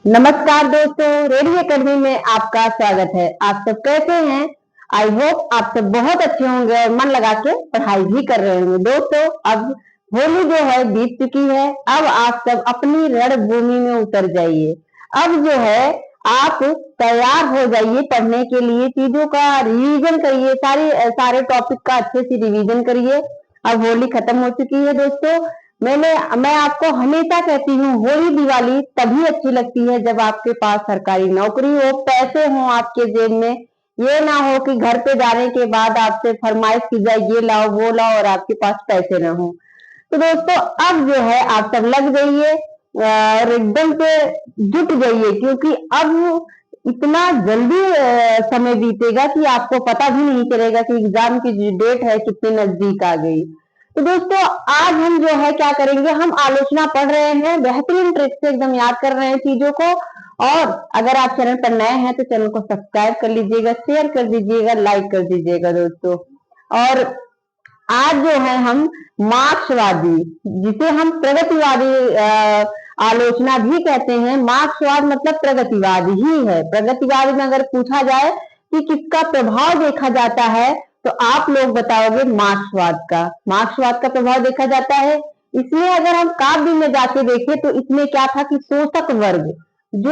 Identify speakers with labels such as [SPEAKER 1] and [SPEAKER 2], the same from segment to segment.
[SPEAKER 1] नमस्कार दोस्तों, radio academy में आपका स्वागत है। आप सब कैसे हैं? आई होप आप सब बहुत अच्छे होंगे और मन लगा के पढ़ाई भी कर रहे होंगे। दोस्तों, अब होली जो है बीत चुकी है। अब आप सब अपनी रणभूमि में उतर जाइए। अब जो है आप तैयार हो जाइए पढ़ने के लिए। चीजों का रिवीजन करिए, सारे टॉपिक का अच्छे से रिवीजन करिए। अब होली खत्म हो चुकी है दोस्तों। मैं आपको हमेशा कहती हूँ, होली दिवाली तभी अच्छी लगती है जब आपके पास सरकारी नौकरी हो, पैसे हो आपके जेब में। ये ना हो कि घर पे जाने के बाद आपसे फरमाइश की जाए ये लाओ वो लाओ और आपके पास पैसे ना हो। तो दोस्तों, अब जो है आप सब लग जाइए और एकदम से जुट जाइए, क्योंकि अब इतना जल्दी समय बीतेगा कि आपको पता भी नहीं चलेगा कि एग्जाम की जो डेट है कितनी नजदीक आ गई। तो दोस्तों, आज हम जो है क्या करेंगे, हम आलोचना पढ़ रहे हैं, बेहतरीन ट्रिक से एकदम याद कर रहे हैं चीजों को। और अगर आप चैनल पर नए हैं तो चैनल को सब्सक्राइब कर लीजिएगा, शेयर कर दीजिएगा, लाइक कर दीजिएगा दोस्तों। और आज जो है हम मार्क्सवादी, जिसे हम प्रगतिवादी आलोचना भी कहते हैं। मार्क्सवाद मतलब प्रगतिवाद ही है। प्रगतिवाद में अगर पूछा जाए कि किसका प्रभाव देखा जाता है तो आप लोग बताओगे मार्क्सवाद का प्रभाव देखा जाता है। इसमें अगर हम काव्य में जाके देखें तो इसमें क्या था कि शोषक वर्ग, जो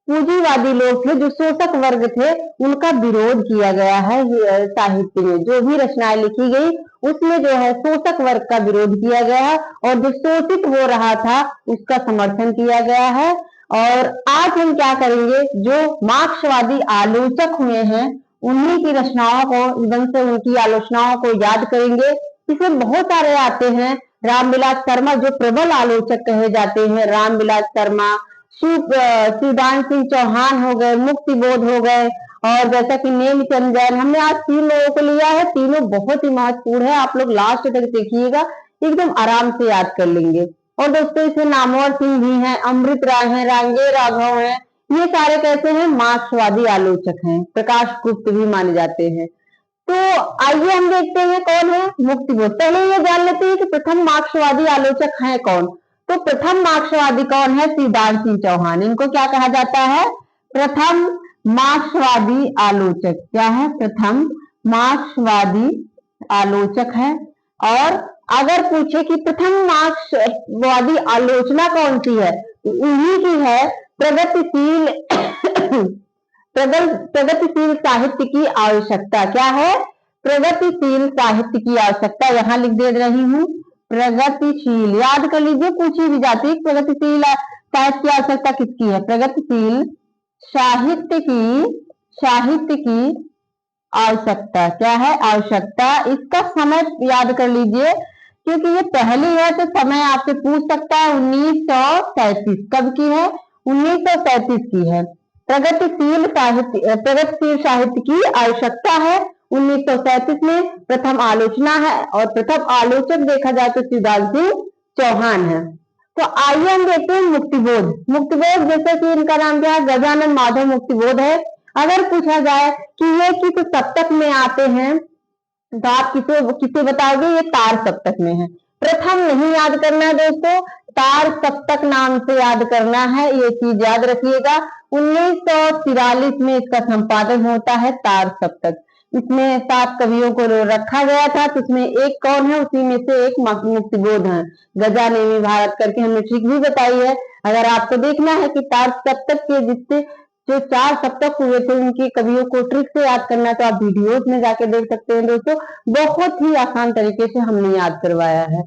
[SPEAKER 1] पूंजीवादी लोग थे, जो शोषक वर्ग थे, उनका विरोध किया गया है। साहित्य में जो भी रचनाएं लिखी गई उसमें जो है शोषक वर्ग का विरोध किया गया है और जो शोषित हो रहा था उसका समर्थन किया गया है। और आज हम क्या करेंगे, जो मार्क्सवादी आलोचक हुए हैं उन्हीं की रचनाओं को, एकदम से उनकी आलोचनाओं को याद करेंगे। इसमें बहुत सारे आते हैं। रामविलास शर्मा जो प्रबल आलोचक कहे जाते हैं, रामविलास शर्मा, शिवदान सिंह चौहान हो गए, मुक्ति बोध हो गए, और जैसा कि नेमचंद जैन। हमने आज 3 लोगों को लिया है। तीनों बहुत ही महत्वपूर्ण है। आप लोग लास्ट तक देखिएगा, एकदम आराम से याद कर लेंगे। और दोस्तों, इसमें नामवर सिंह भी हैं, अमृत राय हैं, रांगे राघव हैं। ये सारे कैसे हैं? मार्क्सवादी आलोचक हैं। प्रकाश गुप्त भी माने जाते हैं। तो आइए हम देखते हैं कौन है मुक्ति बोध। पहले ये जान लेते हैं कि प्रथम मार्क्सवादी आलोचक हैं कौन। तो प्रथम मार्क्सवादी कौन है? शिवदान सिंह चौहान। इनको क्या कहा जाता है? प्रथम मार्क्सवादी आलोचक। क्या है? प्रथम मार्क्सवादी आलोचक है। और अगर पूछे कि प्रथम मार्क्सवादी आलोचना कौन सी है, तो उन्हीं की है प्रगतिशील प्रगतिशील साहित्य की आवश्यकता। क्या है? प्रगतिशील साहित्य की आवश्यकता। यहां लिख दे रही हूं, प्रगतिशील। याद कर लीजिए, पूछी भी जाती है प्रगतिशील साहित्य की आवश्यकता किसकी है। प्रगतिशील साहित्य की आवश्यकता। क्या है? आवश्यकता। इसका समय याद कर लीजिए, क्योंकि ये पहली है तो समय आपसे पूछ सकता है। 1937 कब की है? 1937 की है। प्रगतिशील साहित्य की आवश्यकता है 1937 में। प्रथम आलोचना है और प्रथम आलोचक देखा जाए तो शिवदान सिंह चौहान है। तो आइए हम देखते हैं मुक्तिबोध। मुक्तिबोध जैसे कि इनका नाम क्या है? गजानन माधव मुक्तिबोध है। अगर पूछा जाए कि ये किस सप्तक में आते हैं तो आप किसे किसे बताओगे? ये तार सप्तक में है। प्रथम नहीं याद करना है दोस्तों, तार सप्तक नाम से याद करना है। ये चीज याद रखिएगा। 1943 में इसका संपादन होता है, तार सप्तक। इसमें 7 कवियों को रखा गया था, तो उसमें एक कौन है? उसी में से एक मुक्तिबोध है। गजानेमी भारत करके हमने ट्रिक भी बताई है। अगर आपको देखना है कि तार सप्तक के जितने जो 4 सप्तक हुए थे उनके कवियों को ट्रिक से याद करना, तो आप वीडियोस में जाके देख सकते हैं दोस्तों। बहुत ही आसान तरीके से हमने याद करवाया है।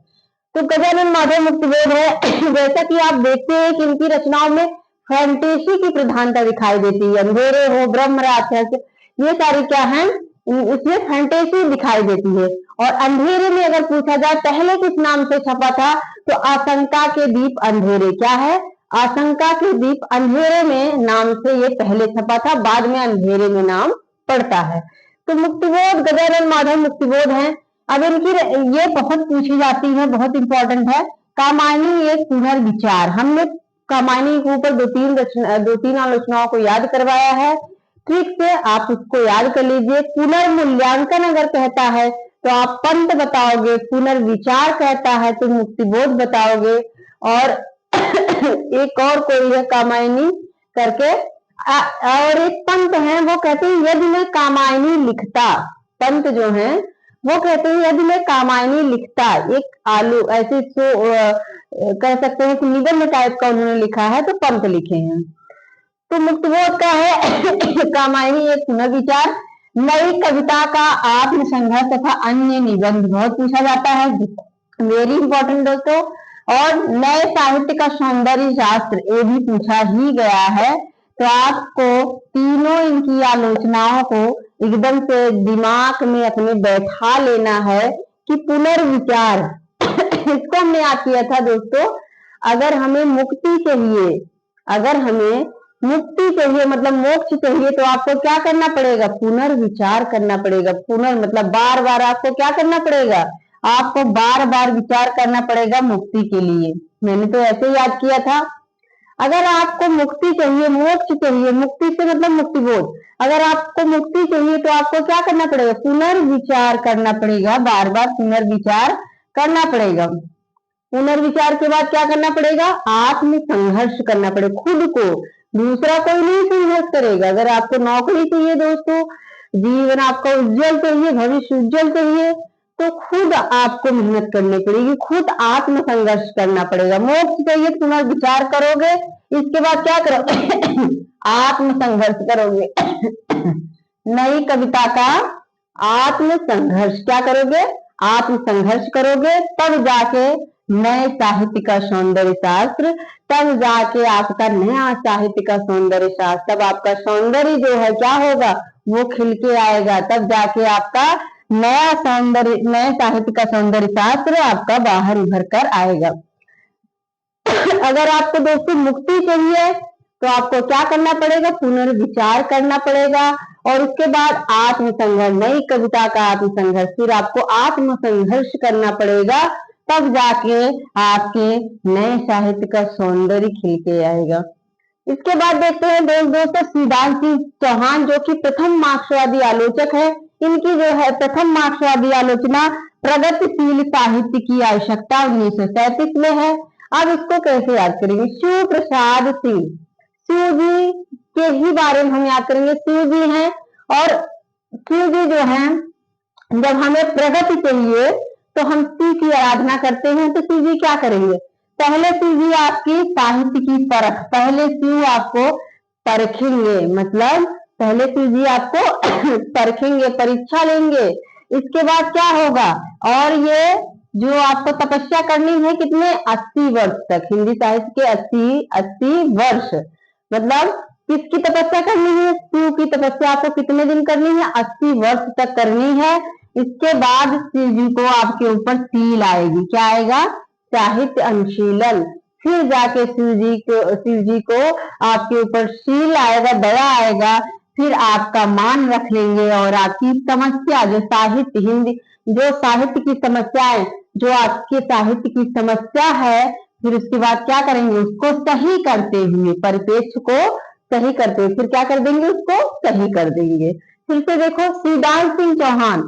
[SPEAKER 1] तो गजानन माधव मुक्तिबोध है। जैसा कि आप देखते हैं कि इनकी रचनाओं में फैंटेसी की प्रधानता दिखाई देती है। अंधेरे हो, ब्रह्म राक्षस, ये सारी क्या है? इसमें फैंटेसी दिखाई देती है। और अंधेरे में अगर पूछा जाए पहले किस नाम से छपा था, तो आशंका के दीप अंधेरे। क्या है? आशंका के दीप अंधेरे में नाम से ये पहले छपा था, बाद में अंधेरे में नाम पड़ता है। तो मुक्तिबोध गजानन माधव मुक्तिबोध है। अब इनकी ये बहुत पूछी जाती है, बहुत इंपॉर्टेंट है। कामायनी एक पुनर्विचार। हमने कामायनी के ऊपर दो तीन आलोचनाओं को याद करवाया है। ठीक से आप उसको याद कर लीजिए। पुनर्मूल्यांकन अगर कहता है तो आप पंत बताओगे, पुनर्विचार कहता है तो मुक्तिबोध बताओगे, और एक और कोई है कामायनी करके, और एक पंत है, वो कहते हैं यदि मैं कामायनी लिखता, पंत जो है वो कहते हैं यदि मैं कामायनी लिखता, एक आलू ऐसे कह सकते हैं कि निबंध टाइप का उन्होंने लिखा है, तो पंत लिखे हैं। तो मुक्तबोध का है कामायनी एक पुनर्विचार, नई कविता का आत्मसंघर्ष तथा अन्य निबंध बहुत पूछा जाता है, वेरी इंपॉर्टेंट दोस्तों। और नए साहित्य का सौंदर्य शास्त्र, ये भी पूछा ही गया है। तो आपको तीनों इनकी आलोचनाओं को एकदम से दिमाग में अपने बैठा लेना है कि पुनर्विचार इसको हमने याद किया था दोस्तों। अगर हमें मुक्ति चाहिए, अगर हमें मुक्ति चाहिए मतलब मोक्ष चाहिए, तो आपको क्या करना पड़ेगा? पुनर्विचार करना पड़ेगा। मतलब बार बार आपको क्या करना पड़ेगा? आपको बार बार विचार करना पड़ेगा मुक्ति के लिए। मैंने तो ऐसे याद किया था। अगर आपको मुक्ति चाहिए, मोक्ष चाहिए, मुक्ति से मतलब मुक्तिबोध, अगर आपको मुक्ति चाहिए तो आपको क्या करना पड़ेगा? पुनर्विचार करना पड़ेगा, बार बार पुनर्विचार करना पड़ेगा। पुनर्विचार के बाद क्या करना पड़ेगा? आत्म संघर्ष करना पड़ेगा खुद को, दूसरा कोई नहीं संघर्ष करेगा। अगर आपको नौकरी चाहिए दोस्तों, जीवन आपका उज्जवल चाहिए, भविष्य उज्जवल चाहिए, तो खुद आपको मेहनत करनी पड़ेगी, खुद आत्म संघर्ष करना पड़ेगा। मोक्ष चाहिए तो पुनर्विचार करोगे, इसके बाद क्या करोगे? आत्म संघर्ष करोगे। नई कविता का आत्म संघर्ष क्या करोगे? आत्म संघर्ष करोगे, तब जाके नए साहित्य का सौंदर्य शास्त्र, तब जाके आपका नया साहित्य का सौंदर्य शास्त्र, तब आपका सौंदर्य जो है क्या होगा? वो खिल के आएगा, तब जाके आपका नया सौंदर्य, नए साहित्य का सौंदर्य शास्त्र आपका बाहर उभर कर आएगा। अगर आपको दोस्तों मुक्ति चाहिए तो आपको क्या करना पड़ेगा? पुनर्विचार करना पड़ेगा, और उसके बाद आत्मसंघर्ष, नई कविता का आत्मसंघर्ष, फिर आपको आत्मसंघर्ष करना पड़ेगा, तब जाके आपके नए साहित्य का सौंदर्य खिल के आएगा। इसके बाद देखते हैं दोस्तों सिद्धांत सिंह चौहान, जो कि प्रथम मार्क्सवादी आलोचक है। इनकी जो है प्रथम मार्क्सवादी आलोचना प्रगतिशील साहित्य की आवश्यकता 1937 में है। अब इसको कैसे याद करेंगे? शिव प्रसाद सिंह, शिव जी के ही बारे में हम याद करेंगे। शिव जी हैं, और शिव जी जो है, जब हमें प्रगति चाहिए तो हम शिव की आराधना करते हैं, तो शिव जी क्या करेंगे? पहले शिव जी आपकी साहित्य की परख, पहले शिव आपको परखेंगे, मतलब पहले शिव जी आपको परखेंगे, परीक्षा लेंगे। इसके बाद क्या होगा? और ये जो आपको तपस्या करनी है कितने? 80 वर्ष तक, हिंदी साहित्य के 80 वर्ष, मतलब किसकी तपस्या करनी है? शिव की तपस्या आपको कितने दिन करनी है? 80 वर्ष तक करनी है। इसके बाद शिव जी को आपके ऊपर सील आएगी, क्या आएगा? साहित्य अनुशीलन। फिर जाके शिव जी को आपके ऊपर सील आएगा, दया आएगा, फिर आपका मान रख लेंगे, और आपकी समस्या जो साहित्य, हिंदी जो साहित्य की समस्याएं, जो आपके साहित्य की समस्या है, फिर उसके बाद क्या करेंगे? उसको सही करते हुए, परिपेक्ष को सही करते हुए फिर क्या कर देंगे? उसको सही कर देंगे। फिर से देखो सिद्धांत सिंह चौहान,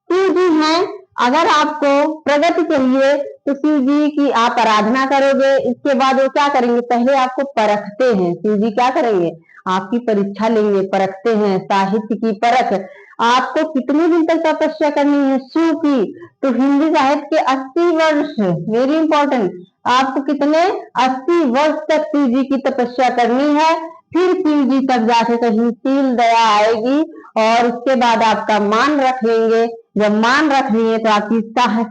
[SPEAKER 1] शिव जी हैं, अगर आपको प्रगति चाहिए तो शिव जी की आप आराधना करोगे। इसके बाद वो क्या करेंगे? पहले आपको परखते हैं, शिव जी क्या करेंगे? आपकी परीक्षा लेंगे, परखते हैं, साहित्य की परख। आपको कितने दिन तक तपस्या करनी है शिव की? तो हिंदी साहित्य के 80 वर्ष, वेरी इंपॉर्टेंट, आपको कितने? 80 वर्ष तक शिव जी की तपस्या करनी है। फिर शिव जी तक जाके कहीं सील दया आएगी, और उसके बाद आपका मान रख लेंगे। जब मान रखनी है तो आपकी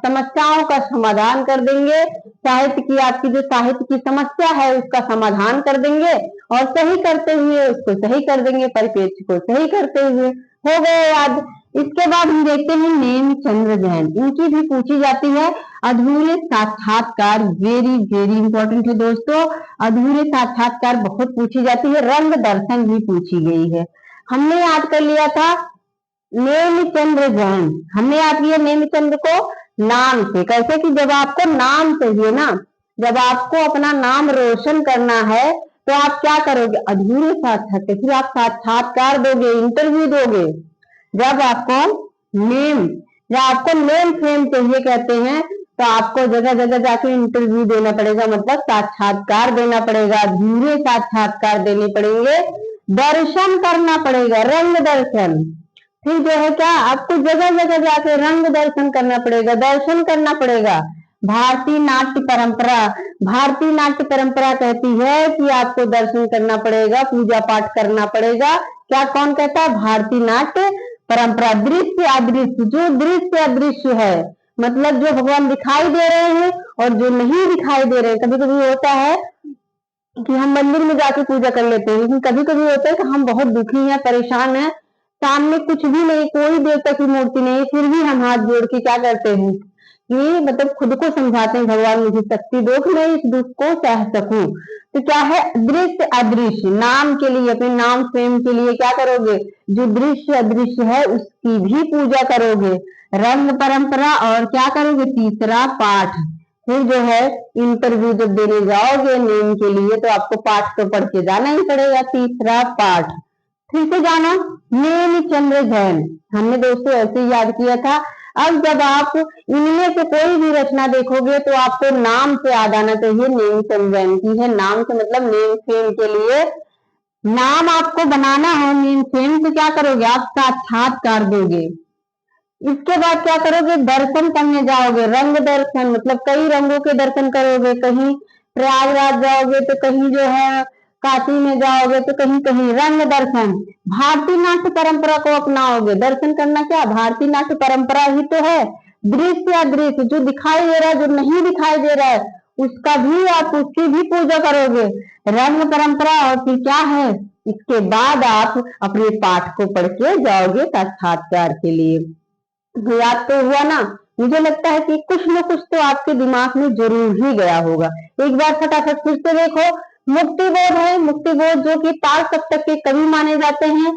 [SPEAKER 1] समस्याओं का समाधान कर देंगे, साहित्य की, आपकी जो साहित्य की समस्या है उसका समाधान कर देंगे, और सही करते हुए उसको सही कर देंगे, परिपेक्ष को सही करते हुए। हो गए याद। इसके बाद हम देखते हैं नेमिचंद्र जैन, इनकी भी पूछी जाती है अधूरे साक्षात्कार, वेरी वेरी इंपॉर्टेंट है दोस्तों। अधूरे साक्षात्कार बहुत पूछी जाती है, रंग दर्शन भी पूछी गई है। हमने याद कर लिया था नेमिचंद्र जैन, हमने याद किया नेमिचंद्र को नाम से। कैसे? कि जब आपको नाम चाहिए ना, जब आपको अपना नाम रोशन करना है तो आप क्या करोगे? अधूरे साक्षात्कार, फिर आप साक्षात्कार दोगे, इंटरव्यू दोगे। जब आपको नेम, जब आपको नेम फेम चाहिए कहते हैं, तो आपको जगह जगह जाके इंटरव्यू देना पड़ेगा, मतलब साक्षात्कार देना पड़ेगा, धीरे साक्षात्कार देने पड़ेंगे, दर्शन करना पड़ेगा, रंग दर्शन। फिर जो है क्या, आपको जगह जगह जाके रंग दर्शन करना पड़ेगा, दर्शन करना पड़ेगा। भारतीय नाट्य परंपरा, भारतीय नाट्य परंपरा कहती है कि आपको दर्शन करना पड़ेगा, पूजा पाठ करना पड़ेगा। क्या कौन कहता है? भारतीय नाट्य परंपरा। दृश्य अदृश्य, जो दृश्य अदृश्य है, मतलब जो भगवान दिखाई दे रहे हैं और जो नहीं दिखाई दे रहे हैं। कभी कभी होता है कि हम मंदिर में जाके पूजा कर लेते हैं, लेकिन कभी कभी होता है कि हम बहुत दुखी हैं, परेशान हैं, सामने कुछ भी नहीं, कोई देवता की मूर्ति नहीं, फिर भी हम हाथ जोड़ के क्या करते हैं कि मतलब खुद को समझाते हैं, भगवान मुझे शक्ति दो कि मैं इस दुख को सह सकूं। तो क्या है? दृश्य अदृश्य, नाम के लिए, अपने नाम स्वयं के लिए क्या करोगे? जो दृश्य अदृश्य है उसकी भी पूजा करोगे। रंग परंपरा और क्या करोगे? तीसरा पाठ। फिर जो है इंटरव्यू जब देने जाओगे नेम के लिए, तो आपको पाठ तो पढ़ के जाना ही पड़ेगा, तीसरा पाठ। फिर से जाना, नेम चंद्र जैन, हमने दोस्तों ऐसे याद किया था। अब जब आप इनमें से कोई भी रचना देखोगे तो आपको नाम से याद आना चाहिए, नेम चंद्र जैन की है। नाम से मतलब नेम फेम के लिए नाम आपको बनाना है, नेम फेम से क्या करोगे? आप साक्षात्कार दोगे। इसके बाद क्या करोगे? दर्शन करने जाओगे, रंग दर्शन, मतलब कई रंगों के दर्शन करोगे। कहीं प्रयागराज जाओगे तो कहीं जो है काशी में जाओगे तो कहीं कहीं रंग दर्शन। भारतीय नाट्य परंपरा को अपनाओगे। दर्शन करना क्या? भारतीय नाट्य परंपरा ही तो है। दृश्य या दृश्य, जो दिखाई दे रहा है, जो नहीं दिखाई दे रहा है, उसका भी आप उसकी भी पूजा करोगे। रंग परंपरा और फिर क्या है? इसके बाद आप अपने पाठ को पढ़ के जाओगे साक्षात्कार के लिए। याद तो हुआ ना? मुझे लगता है कि कुछ न कुछ तो आपके दिमाग में जरूर ही गया होगा। एक बार फटाफट फिर से देखो। मुक्ति बोध है, मुक्ति बोध जो कि ताल सप्तक के कवि माने जाते हैं।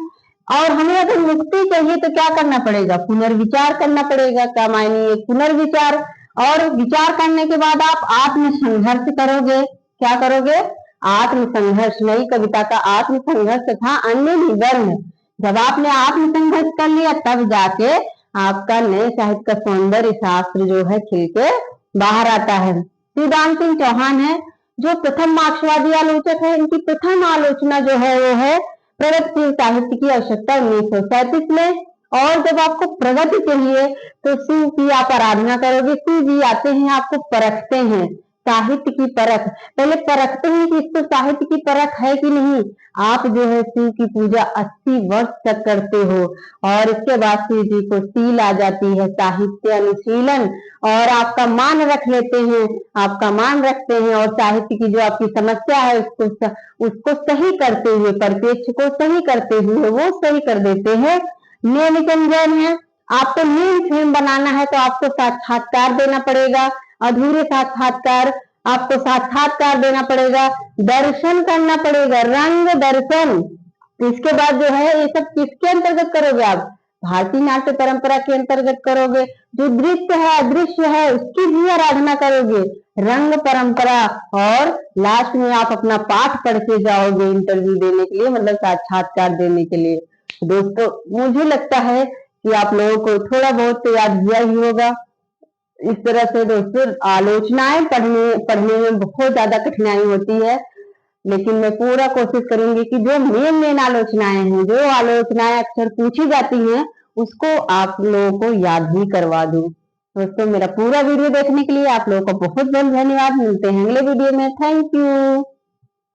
[SPEAKER 1] और हमें अगर मुक्ति चाहिए तो क्या करना पड़ेगा? पुनर्विचार करना पड़ेगा। क्या मायने? पुनर्विचार। और विचार करने के बाद आप आत्म संघर्ष करोगे। क्या करोगे? आत्म संघर्ष। नई कविता का आत्म संघर्ष था अन्य निबंध। जब आपने आत्म संघर्ष कर लिया तब जाके आपका नए साहित्य का सौंदर्य शास्त्र जो है खिल के बाहर आता है। श्रीदाम सिंह चौहान है जो प्रथम मार्क्सवादी आलोचक है। इनकी प्रथम आलोचना जो है वो है प्रगतिशील साहित्य की आवश्यकता 1937 में। और जब आपको प्रगति चाहिए तो शिव की आप आराधना करोगे। शिव जी आते हैं, आपको परखते हैं, साहित्य की परख। पहले परखते हैं कि इसको साहित्य की परख है कि नहीं। आप जो है शिव की पूजा 80 वर्ष तक करते हो और इसके बाद शिव जी को सील आ जाती है, साहित्य अनुशीलन, और आपका मान रख लेते हैं, आपका मान रखते हैं और साहित्य की जो आपकी समस्या है उसको सही करते हुए, परिप्रेक्ष्य को सही करते हुए वो सही कर देते हैं। नियम है। आपको नीम फिल्म बनाना है तो आपको साक्षात्कार देना पड़ेगा, अधूरे साक्षात्कार। आपको साक्षात्कार देना पड़ेगा, दर्शन करना पड़ेगा, रंग दर्शन। इसके बाद जो है ये सब किसके अंतर्गत करोगे? आप भारतीय नाट्य परंपरा के अंतर्गत करोगे। जो दृश्य है अदृश्य है उसकी भी आराधना करोगे, रंग परंपरा। और लास्ट में आप अपना पाठ पढ़ के जाओगे इंटरव्यू देने के लिए, मतलब साक्षात्कार देने के लिए। दोस्तों मुझे लगता है कि आप लोगों को थोड़ा बहुत तो याद किया ही होगा। इस तरह से दोस्तों आलोचनाएं पढ़ने में बहुत ज्यादा कठिनाई होती है, लेकिन मैं पूरा कोशिश करूंगी कि जो मेन आलोचनाएं हैं, जो आलोचनाएं अक्सर पूछी जाती हैं, उसको आप लोगों को याद ही करवा दूं। दोस्तों मेरा पूरा वीडियो देखने के लिए आप लोगों को बहुत बहुत धन्यवाद। मिलते हैं अगले वीडियो में। Thank you.